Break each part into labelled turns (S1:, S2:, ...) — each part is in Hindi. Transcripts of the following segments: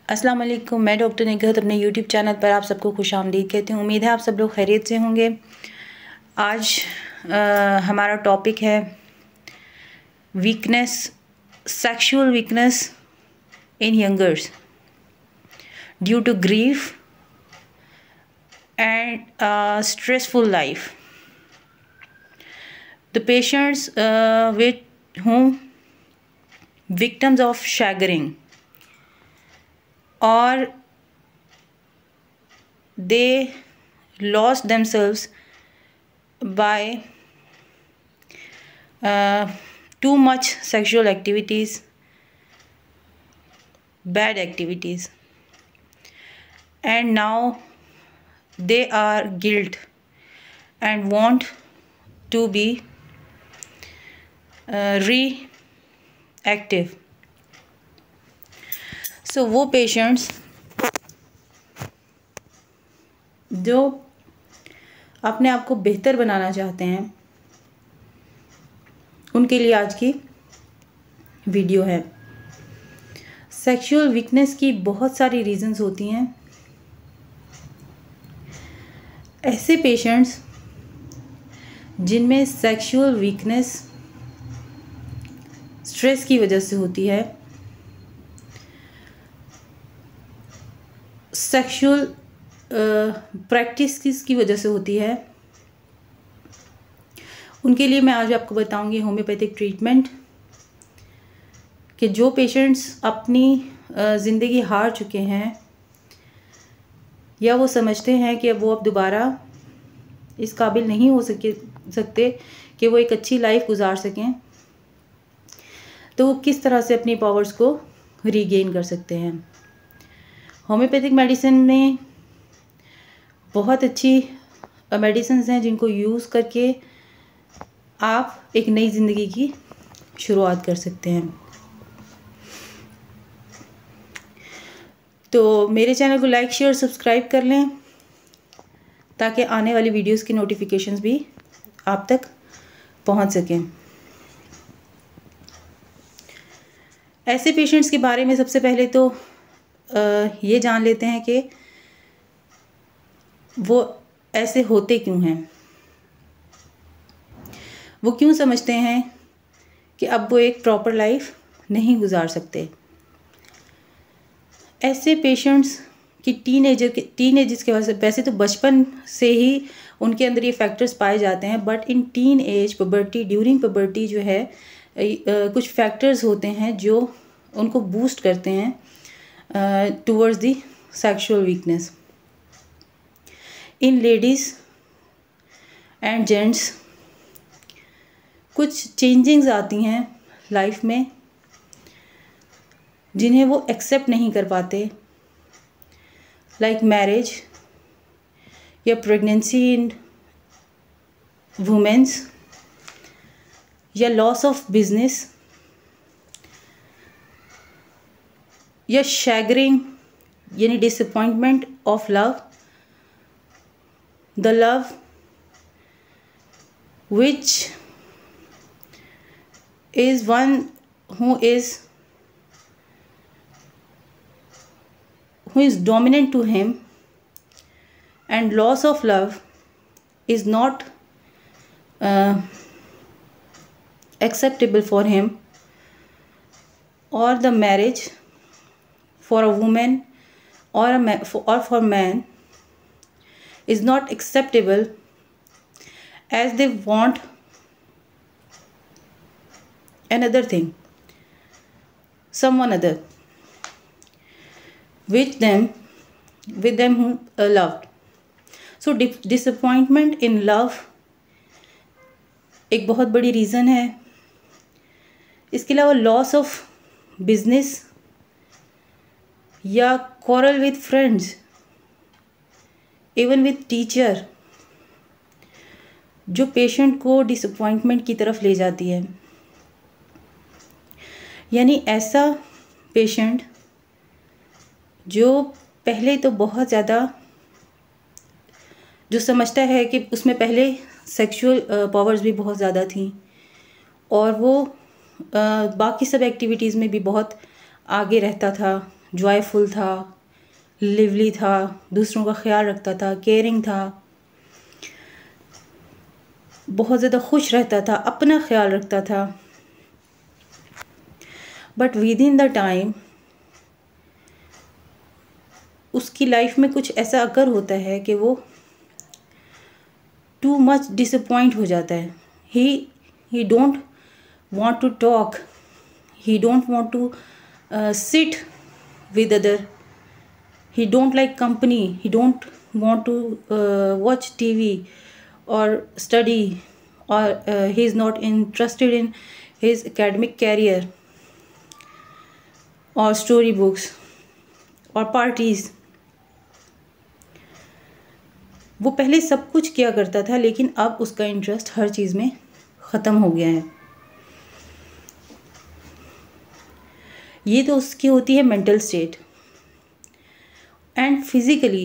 S1: अस्सलाम वालेकुम। मैं डॉक्टर निगहत अपने यूट्यूब चैनल पर आप सबको खुशामदीद कहती हूँ। उम्मीद है आप सब लोग खैरियत से होंगे। आज हमारा टॉपिक है weakness, sexual weakness in youngers due to grief and stressful life. The patients with whom victims of chagrin or they lost themselves by too much sexual activities, bad activities, and now they are guilt and want to be reactive. So वो पेशेंट्स जो अपने आप को बेहतर बनाना चाहते हैं उनके लिए आज की वीडियो है। सेक्सुअल वीकनेस की बहुत सारी रीजंस होती हैं। ऐसे पेशेंट्स जिनमें सेक्सुअल वीकनेस स्ट्रेस की वजह से होती है, सेक्सुअल प्रैक्टिस की वजह से होती है, उनके लिए मैं आज आपको बताऊंगी होम्योपैथिक ट्रीटमेंट कि जो पेशेंट्स अपनी ज़िंदगी हार चुके हैं या वो समझते हैं कि अब वो दोबारा इस काबिल नहीं हो सकते कि वो एक अच्छी लाइफ गुजार सकें, तो वो किस तरह से अपनी पावर्स को रीगेन कर सकते हैं। होम्योपैथिक मेडिसिन में बहुत अच्छी मेडिसिन्स हैं जिनको यूज़ करके आप एक नई ज़िंदगी की शुरुआत कर सकते हैं। तो मेरे चैनल को लाइक, शेयर, सब्सक्राइब कर लें ताकि आने वाली वीडियोस की नोटिफिकेशंस भी आप तक पहुंच सकें। ऐसे पेशेंट्स के बारे में सबसे पहले तो ये जान लेते हैं कि वो ऐसे होते क्यों हैं। वो क्यों समझते हैं कि अब वो एक प्रॉपर लाइफ नहीं गुजार सकते। ऐसे पेशेंट्स की टीनेजर्स के वैसे तो बचपन से ही उनके अंदर ये फैक्टर्स पाए जाते हैं, but in teen age puberty, during puberty जो है कुछ फैक्टर्स होते हैं जो उनको बूस्ट करते हैं towards the sexual weakness. In ladies and gents कुछ चेंजिंग्स आती हैं लाइफ में जिन्हें वो एक्सेप्ट नहीं कर पाते, लाइक मैरिज या प्रेगनेंसी इन वुमेन्स या लॉस ऑफ बिजनेस या शैगरिंग यानी disappointment of love, the love which is one who is dominant to him, and loss of love is not acceptable for him, or the marriage for a woman or for man is not acceptable as they want another thing, someone other with them who loved. So disappointment in love एक बहुत बड़ी रीज़न है। इसके अलावा लॉस ऑफ बिजनेस या quarrel with friends, even with teacher, जो पेशेंट को डिसअपॉइंटमेंट की तरफ ले जाती है। यानी ऐसा पेशेंट जो पहले तो बहुत ज़्यादा जो समझता है कि उसमें पहले सेक्सुअल पावर्स भी बहुत ज़्यादा थी और वो बाकी सब एक्टिविटीज़ में भी बहुत आगे रहता था, जॉयफुल था, लिवली था, दूसरों का ख्याल रखता था, केयरिंग था, बहुत ज़्यादा खुश रहता था, अपना ख्याल रखता था। But with in the time उसकी लाइफ में कुछ ऐसा अगर होता है कि वो टू मच डिसअपॉइंट हो जाता है। ही don't want to talk, he don't want to sit with other, he don't like company, he don't want to watch TV or study, or he is not interested in his academic career or story books or parties। वो पहले सब कुछ किया करता था, लेकिन अब उसका इंटरेस्ट हर चीज़ में ख़त्म हो गया है। ये तो उसकी होती है mental state. And physically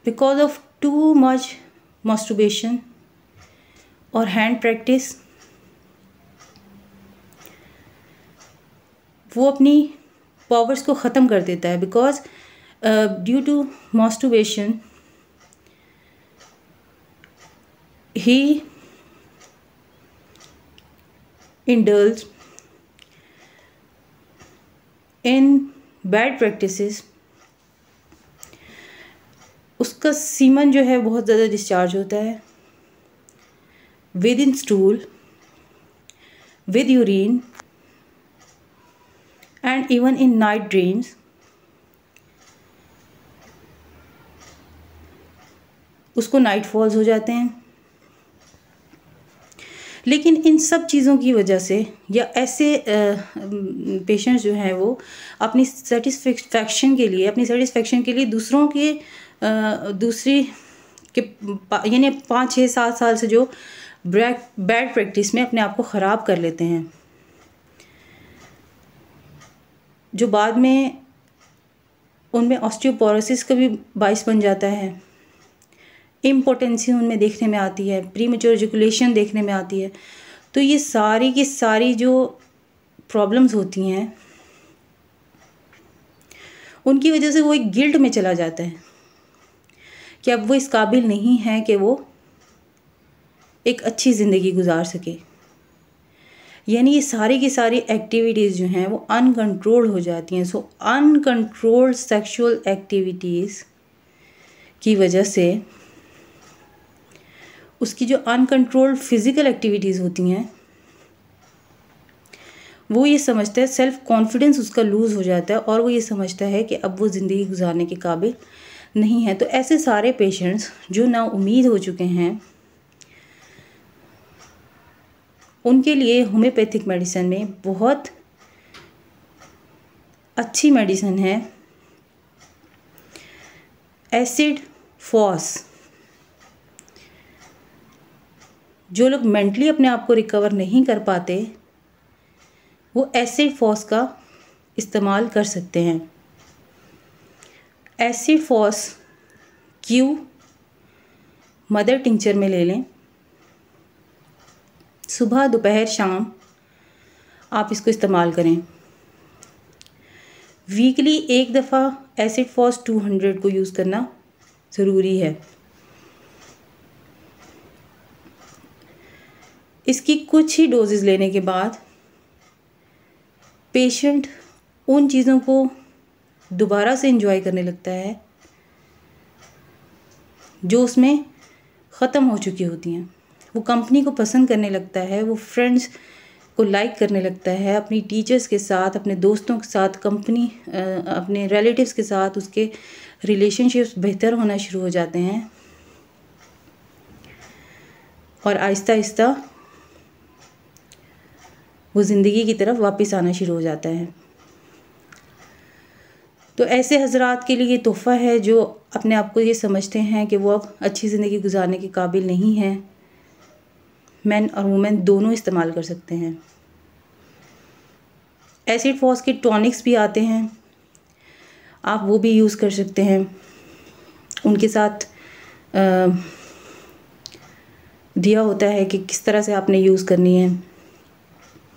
S1: because of too much masturbation और हैंड प्रैक्टिस, वो अपनी पावर्स को ख़त्म कर देता है। Because due to masturbation he indulged in bad practices. उसका सीमन जो है बहुत ज़्यादा डिस्चार्ज होता है with in stool, with urine and even in night dreams. उसको नाइट फॉल्स हो जाते हैं। लेकिन इन सब चीज़ों की वजह से, या ऐसे पेशेंट्स जो हैं वो अपनी सेटिस्फेक्शन के लिए, अपनी सेटिस्फेक्शन के लिए दूसरों के दूसरी के यानी 5-6-7 साल से जो बैड प्रैक्टिस में अपने आप को ख़राब कर लेते हैं, जो बाद में उनमें ऑस्टियोपोरोसिस का भी बाइस बन जाता है। इम्पोटेंसी उनमें देखने में आती है, प्रीमेच्योर इजैकुलेशन देखने में आती है। तो ये सारी की सारी जो प्रॉब्लम्स होती हैं, उनकी वजह से वो एक गिल्ट में चला जाता है कि अब वो इस काबिल नहीं है कि वो एक अच्छी ज़िंदगी गुजार सके। यानी ये सारी की सारी एक्टिविटीज़ जो हैं वो अनकंट्रोल्ड हो जाती हैं। सो अनकंट्रोल्ड सेक्सुअल एक्टिविटीज़ की वजह से उसकी जो अनकंट्रोल्ड फिज़िकल एक्टिविटीज़ होती हैं, वो ये समझता है, सेल्फ कॉन्फिडेंस उसका लूज़ हो जाता है और वो ये समझता है कि अब वो ज़िंदगी गुजारने के काबिल नहीं है। तो ऐसे सारे पेशेंट्स जो ना उम्मीद हो चुके हैं, उनके लिए होम्योपैथिक मेडिसिन में बहुत अच्छी मेडिसिन है एसिड फॉस। जो लोग मेंटली अपने आप को रिकवर नहीं कर पाते, वो एसिड फॉस का इस्तेमाल कर सकते हैं। Acid phos Q mother tincture में ले लें। सुबह, दोपहर, शाम आप इसको इस्तेमाल करें। वीकली एक दफ़ा एसिड फॉस 200 को यूज़ करना ज़रूरी है। इसकी कुछ ही डोजेज़ लेने के बाद पेशेंट उन चीज़ों को दोबारा से एंजॉय करने लगता है जो उसमें ख़त्म हो चुकी होती हैं। वो कंपनी को पसंद करने लगता है, वो फ्रेंड्स को लाइक करने लगता है, अपनी टीचर्स के साथ, अपने दोस्तों के साथ, अपने रिलेटिव्स के साथ उसके रिलेशनशिप्स बेहतर होना शुरू हो जाते हैं और आहिस्ता आहिस्ता वो ज़िंदगी की तरफ वापस आना शुरू हो जाता है। तो ऐसे हजरात के लिए ये तोहफ़ा है जो अपने आप को ये समझते हैं कि वो अब अच्छी ज़िंदगी गुजारने के काबिल नहीं हैं। मैन और वुमेन दोनों इस्तेमाल कर सकते हैं। एसिड फॉस के टॉनिक्स भी आते हैं, आप वो भी यूज़ कर सकते हैं। उनके साथ दिया होता है कि किस तरह से आपने यूज़ करनी है।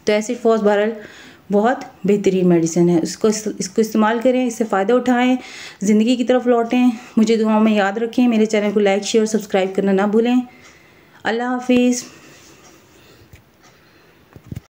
S1: तो एसिड फॉस बहरहाल बहुत बेहतरीन मेडिसिन है। इसको इस्तेमाल करें, इससे फ़ायदा उठाएं, ज़िंदगी की तरफ लौटें। मुझे दुआओं में याद रखें। मेरे चैनल को लाइक शेयर सब्सक्राइब करना ना भूलें। अल्लाह हाफिज़।